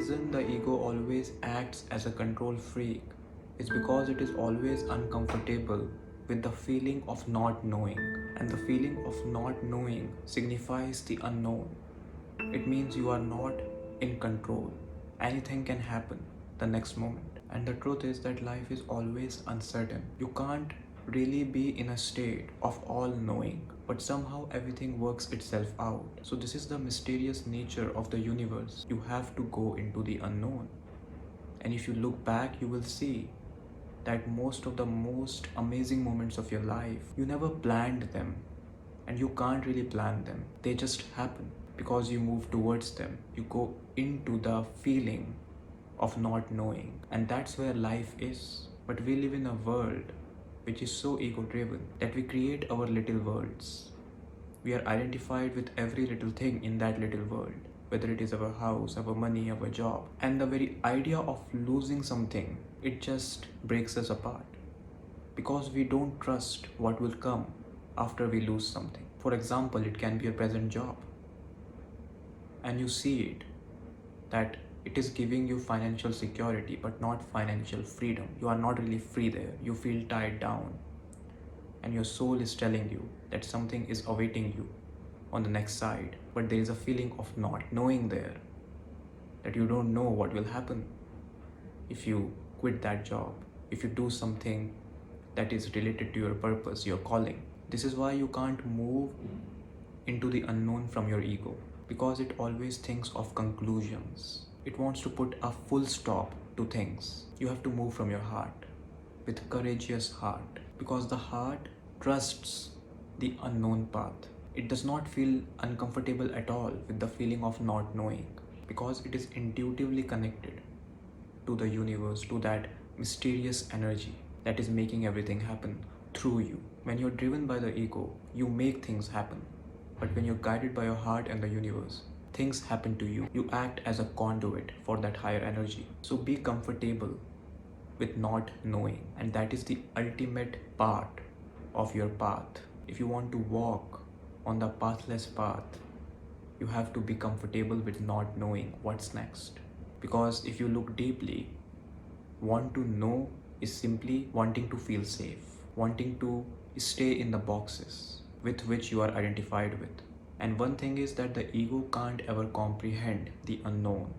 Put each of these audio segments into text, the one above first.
reason the ego always acts as a control freak is because it is always uncomfortable with the feeling of not knowing. And the feeling of not knowing signifies the unknown. It means you are not in control. Anything can happen the next moment. And the truth is that life is always uncertain. You can't really be in a state of all knowing, but somehow everything works itself out. So, this is the mysterious nature of the universe. You have to go into the unknown. And if you look back, you will see that most of the most amazing moments of your life, you never planned them, and you can't really plan them. They just happen because you move towards them. You go into the feeling of not knowing, and that's where life is. But we live in a world which is so ego driven that we create our little worlds. We are identified with every little thing in that little world, whether it is our house, our money, our job. And the very idea of losing something, it just breaks us apart because we don't trust what will come after we lose something. For example, it can be your present job, and you see it that it is giving you financial security but not financial freedom. You are not really free there. You feel tied down, and your soul is telling you that something is awaiting you on the next side, but there is a feeling of not knowing there, that you don't know what will happen if you quit that job, if you do something that is related to your purpose, your calling. This is why you can't move into the unknown from your ego, because it always thinks of conclusions. It wants to put a full stop to things. You have to move from your heart with courageous heart, because the heart trusts the unknown path. It does not feel uncomfortable at all with the feeling of not knowing, because it is intuitively connected to the universe, to that mysterious energy that is making everything happen through you. When you're driven by the ego, you make things happen. But when you're guided by your heart and the universe, things happen to you. You act as a conduit for that higher energy. So be comfortable with not knowing, and that is the ultimate part of your path. If you want to walk on the pathless path, you have to be comfortable with not knowing what's next. Because if you look deeply, want to know is simply wanting to feel safe, wanting to stay in the boxes with which you are identified with. And one thing is that the ego can't ever comprehend the unknown.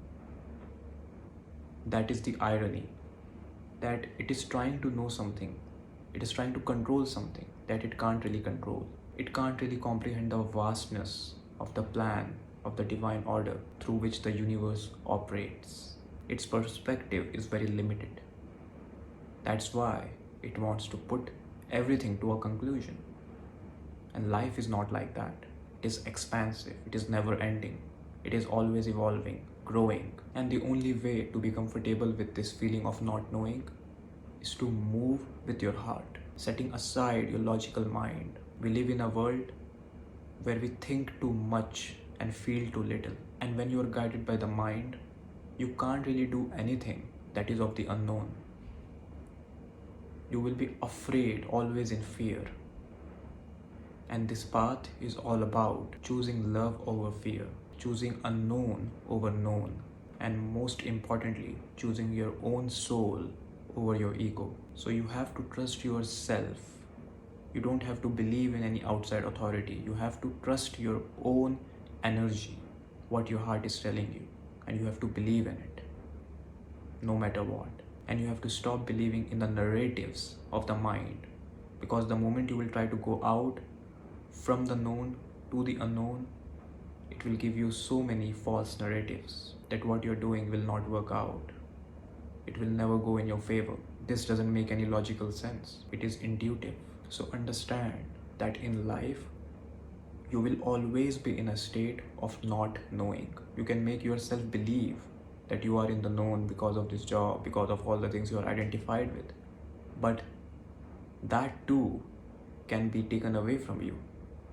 That is the irony, that it is trying to know something, it is trying to control something that it can't really control. It can't really comprehend the vastness of the plan of the divine order through which the universe operates. Its perspective is very limited. That's why it wants to put everything to a conclusion. And life is not like that. It is expansive, it is never ending, it is always evolving, growing. And the only way to be comfortable with this feeling of not knowing is to move with your heart, setting aside your logical mind. We live in a world where we think too much and feel too little. And when you are guided by the mind, you can't really do anything that is of the unknown. You will be afraid, always in fear. And this path is all about choosing love over fear, choosing unknown over known, and most importantly, choosing your own soul over your ego. So you have to trust yourself. You don't have to believe in any outside authority. You have to trust your own energy, what your heart is telling you, and you have to believe in it, no matter what. And you have to stop believing in the narratives of the mind, because the moment you will try to go out from the known to the unknown, it will give you so many false narratives that what you're doing will not work out. It will never go in your favor. This doesn't make any logical sense. It is intuitive. So understand that in life, you will always be in a state of not knowing. You can make yourself believe that you are in the known because of this job, because of all the things you are identified with. But that too can be taken away from you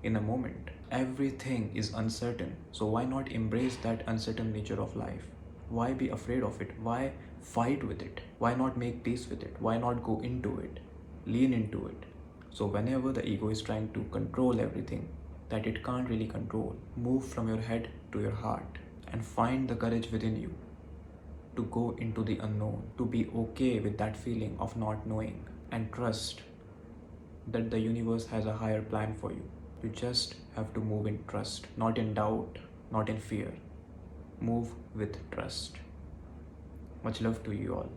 in a moment. Everything is uncertain. So why not embrace that uncertain nature of life? Why be afraid of it? Why fight with it? Why not make peace with it? Why not go into it? Lean into it. So whenever the ego is trying to control everything that it can't really control, move from your head to your heart and find the courage within you to go into the unknown, to be okay with that feeling of not knowing, and trust that the universe has a higher plan for you. You just have to move in trust, not in doubt, not in fear. Move with trust. Much love to you all.